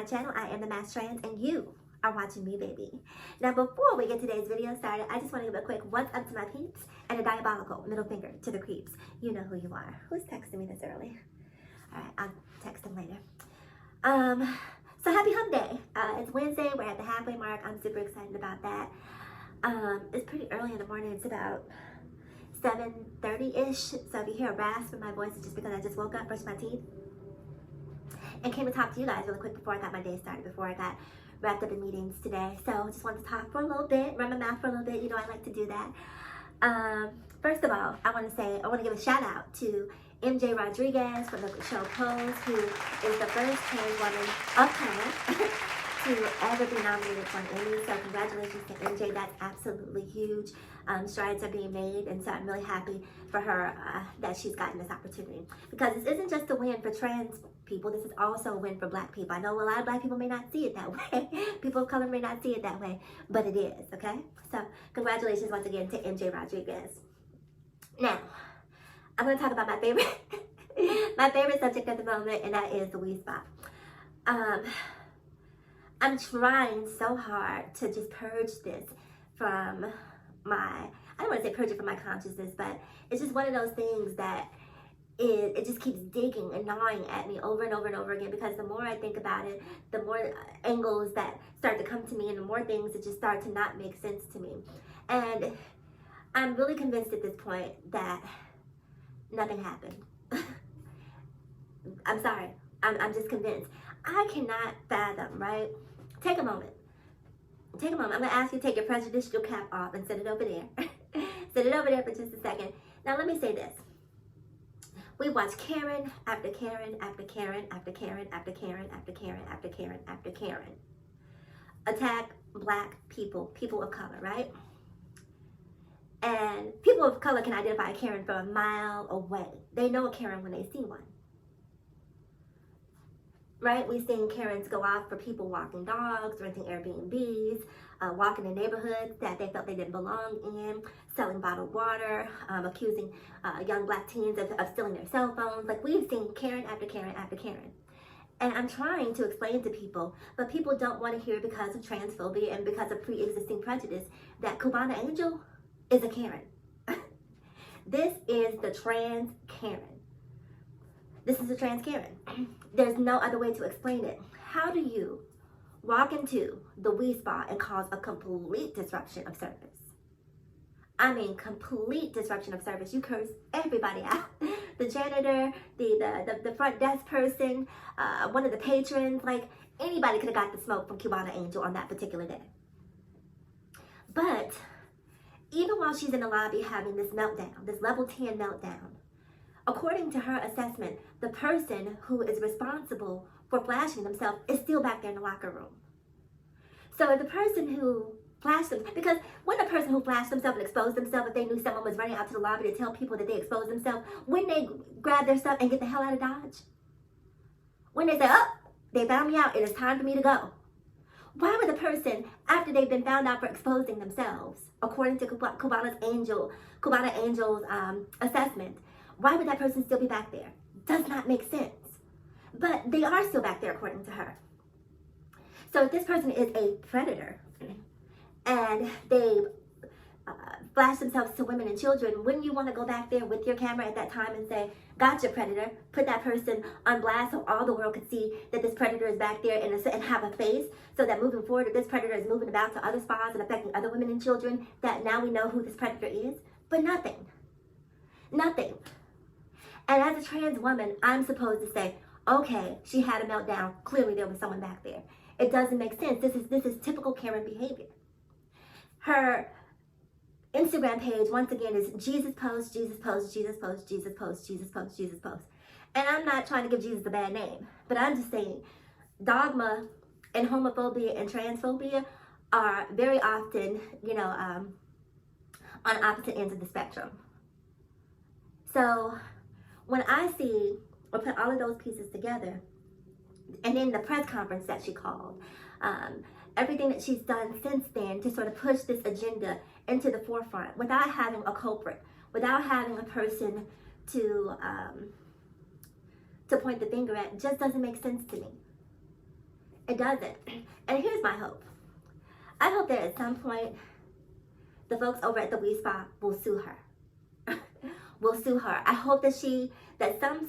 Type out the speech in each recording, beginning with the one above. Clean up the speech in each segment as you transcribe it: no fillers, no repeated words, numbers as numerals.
my channel. I am the Mass Trans, and you are watching me, baby. Now, before we get today's video started, I just want to give a quick what's up to my peeps and a diabolical middle finger to the creeps. You know who you are. Who's texting me this early? All right, I'll text them later. So happy hump day. It's Wednesday. We're at the halfway mark. I'm super excited about that. It's pretty early in the morning. It's about 7:30-ish. So if you hear a rasp in my voice, it's just because I just woke up, brushed my teeth, and came to talk to you guys really quick before I got my day started, before I got wrapped up in meetings today. So just wanted to talk for a little bit, run my mouth for a little bit. You know I like to do that. First of all, I want to give a shout out to MJ Rodriquez from the show Pose, who is the first trans woman of color to ever be nominated for an Emmy. So congratulations to MJ. That's absolutely huge. Strides are being made, and so I'm really happy for her that she's gotten this opportunity, because this isn't just a win for trans people. This is also a win for Black people. I know a lot of Black people may not see it that way. People of color may not see it that way, but it is, okay? So congratulations once again to MJ Rodriguez. Now, I'm going to talk about my favorite my favorite subject at the moment, and that is the weed spot. I'm trying so hard to just purge this from I don't want to say purge it from my consciousness, but it's just one of those things that it just keeps digging and gnawing at me over and over and over again, because the more I think about it, the more angles that start to come to me, and the more things that just start to not make sense to me. And I'm really convinced at this point that nothing happened. I'm sorry. I'm just convinced. I cannot fathom, right? Take a moment. Take a moment. I'm going to ask you to take your prejudicial cap off and set it over there. Set it over there for just a second. Now, let me say this. We watch Karen after Karen after Karen after Karen after Karen after Karen after Karen after Karen attack Black people, people of color, right? And people of color can identify a Karen from a mile away. They know a Karen when they see one. Right? We've seen Karens go off for people walking dogs, renting Airbnbs, walking in neighborhoods that they felt they didn't belong in, selling bottled water, accusing young Black teens of stealing their cell phones. Like, we've seen Karen after Karen after Karen. And I'm trying to explain to people, but people don't want to hear, because of transphobia and because of pre-existing prejudice, that Cubana Angel is a Karen. This is the trans Karen. This is a trans Karen. There's no other way to explain it. How do you walk into the weed spot and cause a complete disruption of service? I mean, complete disruption of service. You curse everybody out. The janitor, the front desk person, one of the patrons, like, anybody could have got the smoke from Cubana Angel on that particular day. But even while she's in the lobby having this meltdown, this level 10 meltdown, according to her assessment, the person who is responsible for flashing themselves is still back there in the locker room. So if the person who flashed them, because when a person who flashed themselves and exposed themselves, if they knew someone was running out to the lobby to tell people that they exposed themselves, when they grab their stuff and get the hell out of Dodge, when they say, oh, they found me out, it is time for me to go, why would the person, after they've been found out for exposing themselves, according to Cubana Angel's assessment, why would that person still be back there? Does not make sense. But they are still back there according to her. So if this person is a predator and they flash themselves to women and children, wouldn't you want to go back there with your camera at that time and say, gotcha, predator, put that person on blast so all the world could see that this predator is back there and have a face, so that moving forward, if this predator is moving about to other spots and affecting other women and children, that now we know who this predator is? But nothing. Nothing. And as a trans woman, I'm supposed to say, okay, she had a meltdown. Clearly there was someone back there. It doesn't make sense. This is typical Karen behavior. Her Instagram page, once again, is Jesus post, Jesus post, Jesus post, Jesus post, Jesus post, Jesus post. And I'm not trying to give Jesus a bad name, but I'm just saying dogma and homophobia and transphobia are very often, on opposite ends of the spectrum. So when I see or put all of those pieces together, and then the press conference that she called, everything that she's done since then to sort of push this agenda into the forefront without having a culprit, without having a person to point the finger at, just doesn't make sense to me. It doesn't. And here's my hope. I hope that at some point, the folks over at the We Spa will sue her. Will sue her. I hope that there are some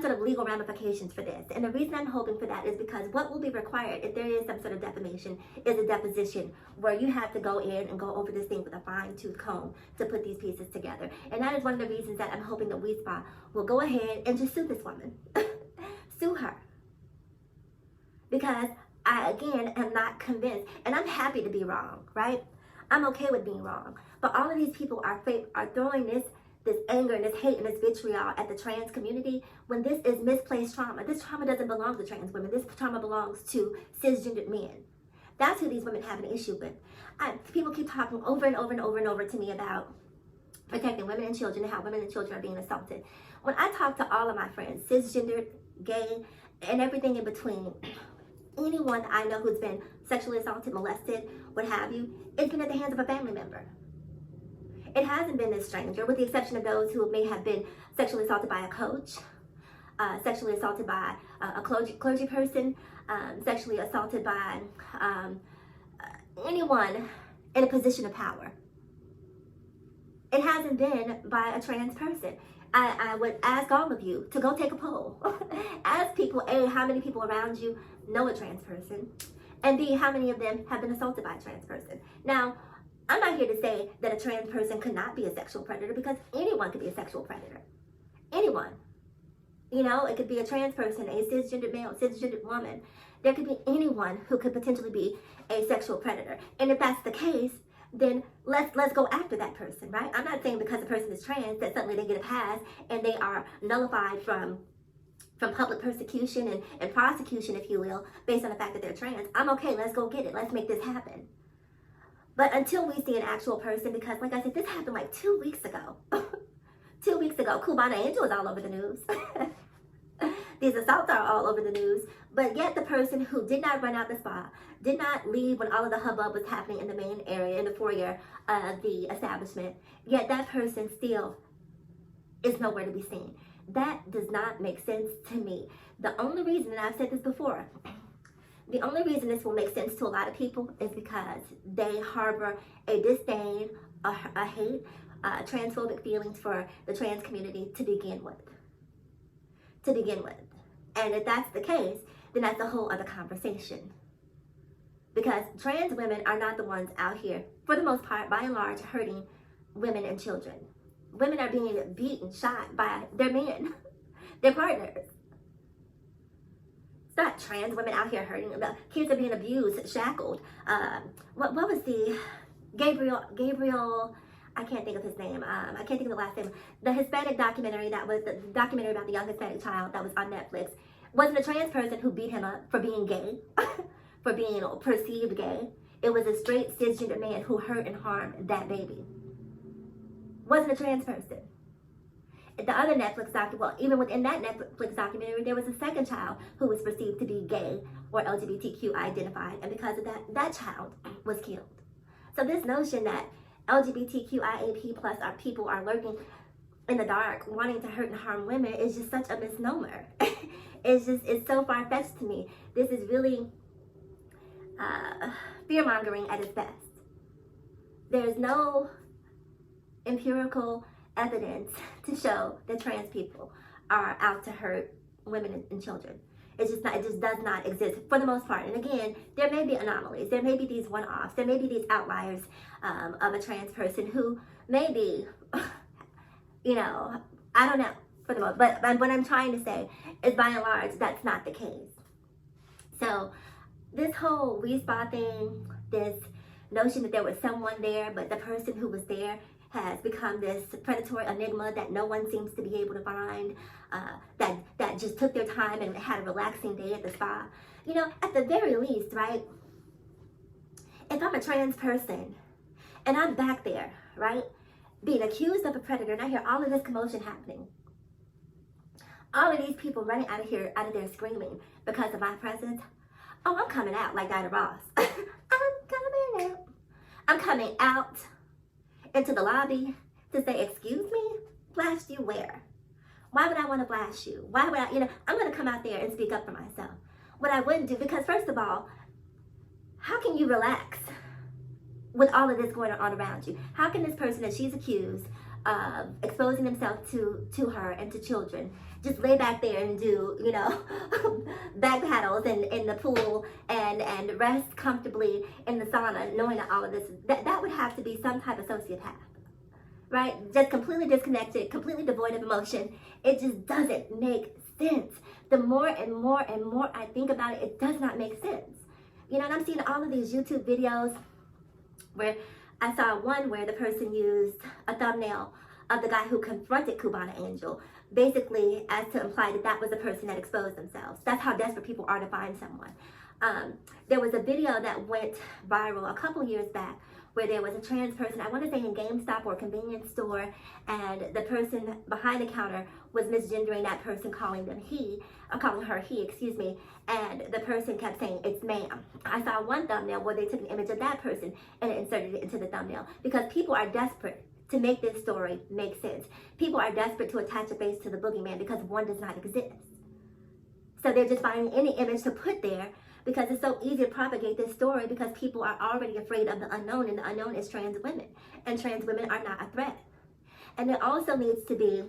sort of legal ramifications for this. And the reason I'm hoping for that is because what will be required if there is some sort of defamation is a deposition where you have to go in and go over this thing with a fine-tooth comb to put ththese pieces together. And that is one of the reasons that I'm hoping that We Spa will go ahead and just sue this woman. Sue her. Because I, again, am not convinced. And I'm happy to be wrong, right? I'm okay with being wrong. But all of these people are throwing this anger and this hate and this vitriol at the trans community when this is misplaced trauma. This trauma doesn't belong to trans women. This trauma belongs to cisgendered men. That's who these women have an issue with. People keep talking over and over and over and over to me about protecting women and children and how women and children are being assaulted. When I talk to all of my friends, cisgendered, gay, and everything in between, anyone I know who's been sexually assaulted, molested, what have you, it's been at the hands of a family member. It hasn't been this stranger, with the exception of those who may have been sexually assaulted by a coach, sexually assaulted by a clergy person, sexually assaulted by anyone in a position of power. It hasn't been by a trans person. I would ask all of you to go take a poll. Ask people, A, how many people around you know a trans person, and B, how many of them have been assaulted by a trans person. Now, I'm not here to say that a trans person could not be a sexual predator, because anyone could be a sexual predator. Anyone. You know, it could be a trans person, a cisgendered male, cisgendered woman. There could be anyone who could potentially be a sexual predator. And if that's the case, then let's go after that person, right? I'm not saying because the person is trans that suddenly they get a pass and they are nullified from public persecution and prosecution, if you will, based on the fact that they're trans. I'm okay, let's go get it. Let's make this happen. But until we see an actual person, because like I said, this happened like 2 weeks ago. 2 weeks ago, Cubana Angel is all over the news. These assaults are all over the news. But yet the person who did not run out the spa, did not leave when all of the hubbub was happening in the main area, in the foyer of the establishment, yet that person still is nowhere to be seen. That does not make sense to me. The only reason, and I've said this before, the only reason this will make sense to a lot of people is because they harbor a disdain, a hate, transphobic feelings for the trans community to begin with. And if that's the case, then that's a whole other conversation. Because trans women are not the ones out here, for the most part, by and large, hurting women and children. Women are being beaten, shot by their men, their partners. It's not trans women out here hurting them. Kids are being abused, shackled. What was the Gabriel, I can't think of his name. I can't think of the last name. The Hispanic documentary, that was the documentary about the young Hispanic child that was on Netflix. Wasn't a trans person who beat him up for being gay, for being perceived gay. It was a straight cisgender man who hurt and harmed that baby. Wasn't a trans person. The other Netflix documentary, well, even within that Netflix documentary, there was a second child who was perceived to be gay or LGBTQ identified, and because of that, that child was killed. So this notion that LGBTQIAP plus our people are lurking in the dark, wanting to hurt and harm women is just such a misnomer. It's so far-fetched to me. This is really fear-mongering at its best. There's no empirical evidence to show that trans people are out to hurt women and children. It just does not exist for the most part. And again, there may be anomalies. There may be these one-offs. There may be these outliers of a trans person who may be, I don't know for the most. But what I'm trying to say is, by and large, that's not the case. So this whole We Spa thing, this notion that there was someone there, but the person who was there has become this predatory enigma that no one seems to be able to find, that just took their time and had a relaxing day at the spa. At the very least, right, if I'm a trans person and I'm back there, right, being accused of a predator, and I hear all of this commotion happening, all of these people running out of there screaming because of my presence, oh, I'm coming out like Diana Ross. I'm coming out into the lobby to say, excuse me, blast you where? Why would I want to blast you? Why would I, I'm going to come out there and speak up for myself. what I wouldn't do, because first of all, how can you relax with all of this going on around you? How can this person that she's accused of exposing himself to her and to children just lay back there and do, you know, back paddles in the pool and rest comfortably in the sauna, knowing that all of this, that would have to be some type of sociopath, right? Just completely disconnected, completely devoid of emotion. It just doesn't make sense. The more and more and more I think about it, it does not make sense. You know, and I'm seeing all of these YouTube videos where I saw one where the person used a thumbnail of the guy who confronted Cubana Angel, basically as to imply that that was the person that exposed themselves. That's how desperate people are to find someone. There was a video that went viral a couple years back where there was a trans person, I want to say in GameStop or a convenience store, and the person behind the counter was misgendering that person, calling her he, excuse me, and the person kept saying, "It's ma'am." I saw one thumbnail where they took an image of that person and inserted it into the thumbnail, because people are desperate to make this story make sense. People are desperate to attach a face to the boogeyman because one does not exist. So they're just finding any image to put there, because it's so easy to propagate this story, because people are already afraid of the unknown, and the unknown is trans women, and trans women are not a threat. And there also needs to be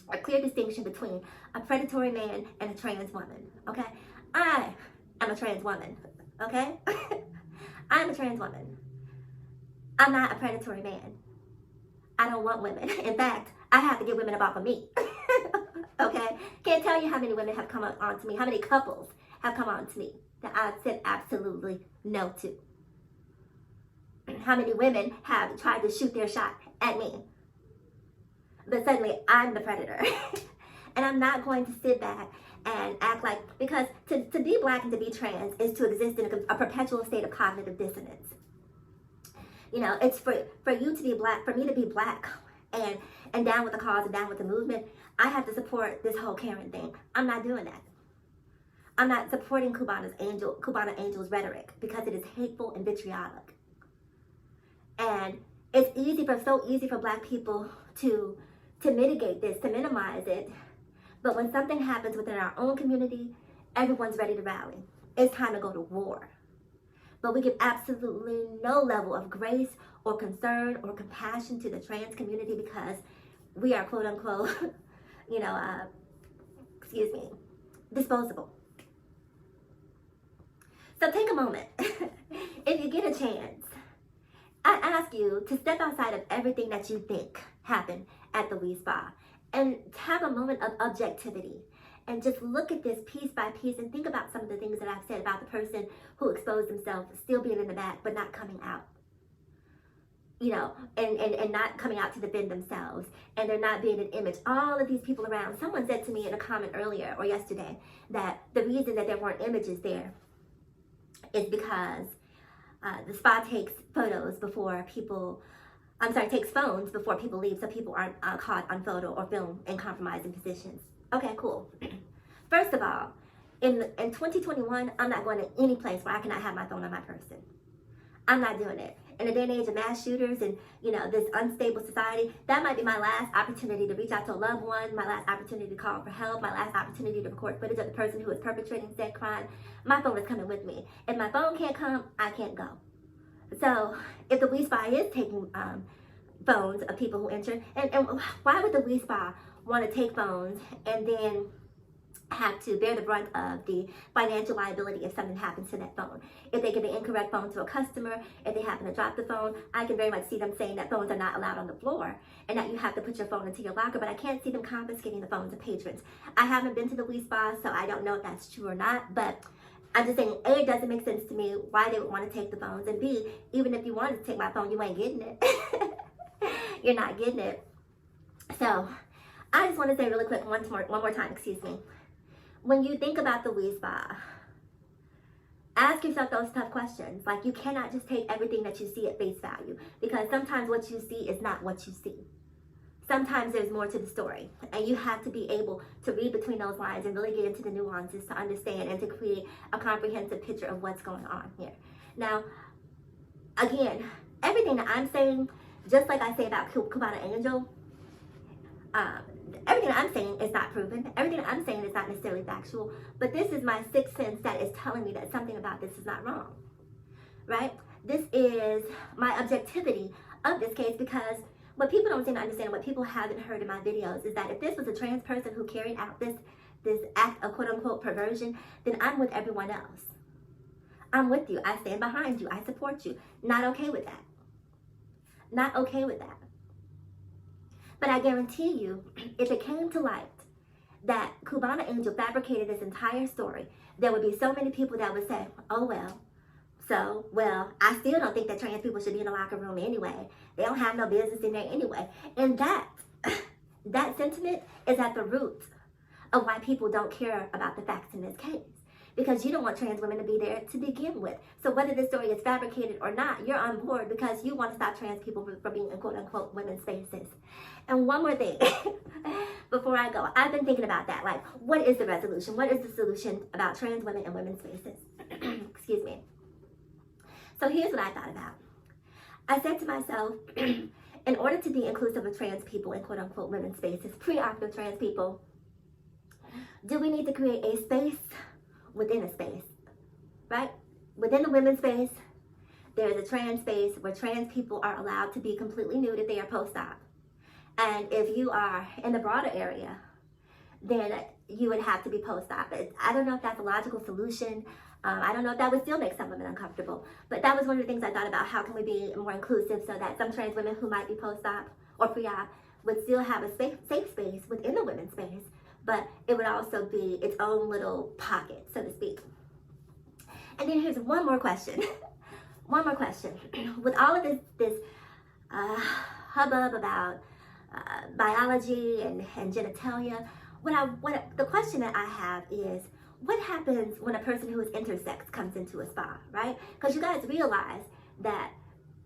a clear distinction between a predatory man and a trans woman, okay? I am a trans woman, okay? I'm a trans woman. I'm not a predatory man. I don't want women. In fact, I have to get women up off of me, okay? Can't tell you how many women have come on to me, how many couples have come on to me that I said absolutely no to. How many women have tried to shoot their shot at me, but suddenly I'm the predator. And I'm not going to sit back and act like, because to be black and to be trans is to exist in a perpetual state of cognitive dissonance. You know, it's for you to be black, for me to be black and down with the cause and down with the movement, I have to support this whole Karen thing. I'm not doing that. I'm not supporting Cubana Angel's rhetoric, because it is hateful and vitriolic. And it's so easy for black people to mitigate this, to minimize it. But when something happens within our own community, everyone's ready to rally. It's time to go to war. But we give absolutely no level of grace or concern or compassion to the trans community, because we are, quote unquote, you know, disposable. So take a moment. If you get a chance, I ask you to step outside of everything that you think happened at the Wee Spa and have a moment of objectivity, and just look at this piece by piece and think about some of the things that I've said about the person who exposed themselves still being in the back but not coming out. You know, and not coming out to defend themselves, and they're not being an image. All of these people around. Someone said to me in a comment earlier or yesterday that the reason that there weren't images there is because the spa takes phones before people leave, so people aren't caught on photo or film in compromising positions. Okay, cool. First of all, in 2021, I'm not going to any place where I cannot have my phone on my person. I'm not doing it. In the day and age of mass shooters and, you know, this unstable society, that might be my last opportunity to reach out to a loved one, my last opportunity to call for help, my last opportunity to record footage of the person who is perpetrating said crime. My phone is coming with me. If my phone can't come, I can't go. So if the Wee Spa is taking phones of people who enter, and why would the Wee Spa want to take phones and then have to bear the brunt of the financial liability if something happens to that phone? If they give the incorrect phone to a customer, if they happen to drop the phone, I can very much see them saying that phones are not allowed on the floor and that you have to put your phone into your locker, but I can't see them confiscating the phones of patrons. I haven't been to the Wee Spa, so I don't know if that's true or not, but I'm just saying, A, it doesn't make sense to me why they would want to take the phones, and B, even if you wanted to take my phone, you ain't getting it. You're not getting it. So I just want to say really quick, one more time, excuse me. When you think about the Wee Spa, ask yourself those tough questions. Like, you cannot just take everything that you see at face value, because sometimes what you see is not what you see. Sometimes there's more to the story, and you have to be able to read between those lines and really get into the nuances to understand and to create a comprehensive picture of what's going on here. Now, again, everything that I'm saying, just like I say about Cubana Angel, everything everything I'm saying is not proven. Everything I'm saying is not necessarily factual. But this is my sixth sense that is telling me that something about this is not wrong, right? This is my objectivity of this case, because what people don't seem to understand, what people haven't heard in my videos, is that if this was a trans person who carried out this act of quote-unquote perversion, then I'm with everyone else. I'm with you. I stand behind you. I support you. Not okay with that. Not okay with that. But I guarantee you, if it came to light that Cubana Angel fabricated this entire story, there would be so many people that would say, oh well, I still don't think that trans people should be in the locker room anyway. They don't have no business in there anyway. And that sentiment is at the root of why people don't care about the facts in this case. Because you don't want trans women to be there to begin with. So whether this story is fabricated or not, you're on board because you want to stop trans people from being in quote-unquote women's spaces. And one more thing, before I go, I've been thinking about that. Like, what is the resolution? What is the solution about trans women in women's spaces? Excuse me. So here's what I thought about. I said to myself, in order to be inclusive of trans people in quote-unquote women's spaces, pre-operative trans people, do we need to create a space within a space, right? Within the women's space, there's a trans space where trans people are allowed to be completely nude if they are post-op. And if you are in the broader area, then you would have to be post-op. I don't know if that's a logical solution. I don't know if that would still make some women uncomfortable. But that was one of the things I thought about. How can we be more inclusive so that some trans women who might be post-op or pre-op would still have a safe space within the women's space, but it would also be its own little pocket, so to speak. And then here's one more question. One more question. With all of this hubbub about biology and genitalia, the question that I have is, what happens when a person who is intersex comes into a spa, right? Because you guys realize that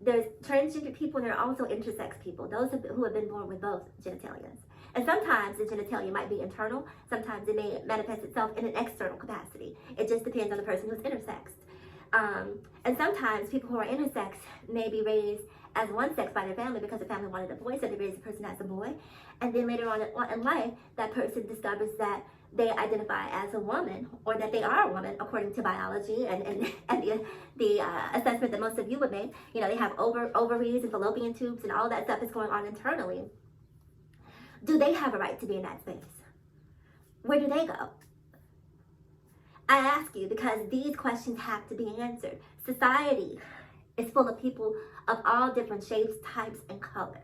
there's transgender people and there are also intersex people, those who have been born with both genitalias. And sometimes the genitalia might be internal, sometimes it may manifest itself in an external capacity. It just depends on the person who's intersexed. And sometimes people who are intersex may be raised as one sex by their family because the family wanted a boy, so they raised the person as a boy. And then later on in life, that person discovers that they identify as a woman, or that they are a woman according to biology and the assessment that most of you would make. You know, they have ovaries and fallopian tubes and all that stuff is going on internally. Do they have a right to be in that space? Where do they go? I ask you because these questions have to be answered. Society is full of people of all different shapes, types, and colors.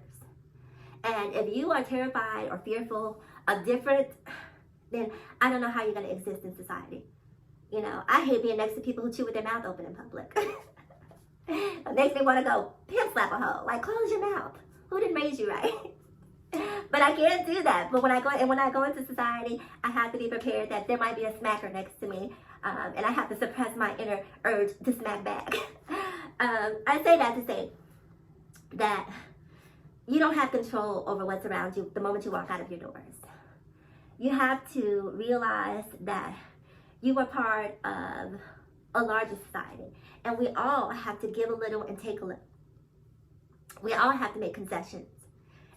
And if you are terrified or fearful of different, then I don't know how you're going to exist in society. You know, I hate being next to people who chew with their mouth open in public. It makes me want to go pimp slap a hoe. Like, close your mouth. Who didn't raise you right? But I can't do that. But when I go into society, I have to be prepared that there might be a smacker next to me, and I have to suppress my inner urge to smack back. I say that to say that you don't have control over what's around you the moment you walk out of your doors. You have to realize that you are part of a larger society, and we all have to give a little and take a little. We all have to make concessions.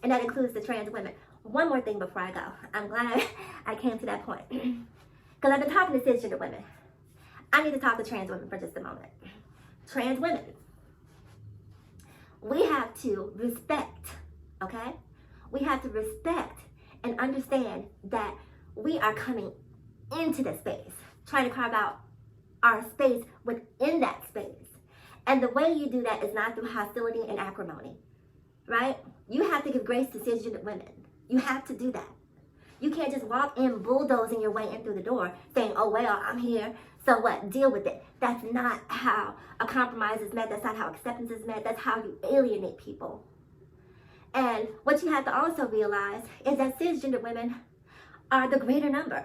And that includes the trans women. One more thing before I go. I'm glad I came to that point. Because I've been talking to cisgender women. I need to talk to trans women for just a moment. Trans women. We have to respect, okay? We have to respect and understand that we are coming into the space, trying to carve out our space within that space. And the way you do that is not through hostility and acrimony, right? You have to give grace to cisgender women. You have to do that. You can't just walk in bulldozing your way in through the door saying, oh, well, I'm here, so what? Deal with it. That's not how a compromise is met. That's not how acceptance is met. That's how you alienate people. And what you have to also realize is that cisgender women are the greater number.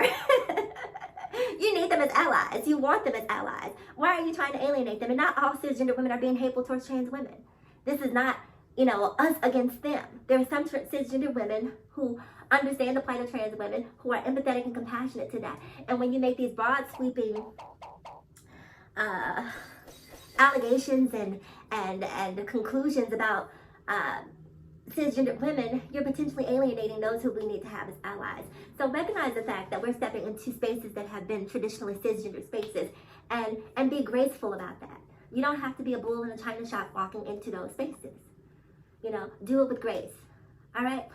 You need them as allies. You want them as allies. Why are you trying to alienate them? And not all cisgender women are being hateful towards trans women. This is not, you know, us against them. There are some cisgender women who understand the plight of trans women, who are empathetic and compassionate to that. And when you make these broad sweeping allegations and conclusions about cisgendered women, you're potentially alienating those who we need to have as allies. So recognize the fact that we're stepping into spaces that have been traditionally cisgendered spaces, and be graceful about that. You don't have to be a bull in a china shop walking into those spaces. You know, do it with grace. All right?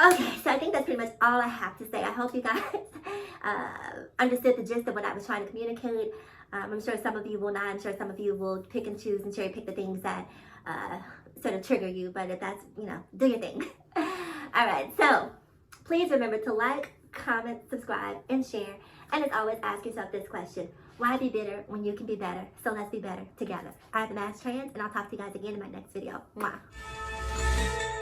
Okay, so I think that's pretty much all I have to say. I hope you guys understood the gist of what I was trying to communicate. I'm sure some of you will not. I'm sure some of you will pick and choose and cherry pick the things that sort of trigger you. But if that's, you know, do your thing. All right, so please remember to like, comment, subscribe, and share. And as always, ask yourself this question. Why be bitter when you can be better? So let's be better together. I'm the Mass Trans, and I'll talk to you guys again in my next video. Mwah.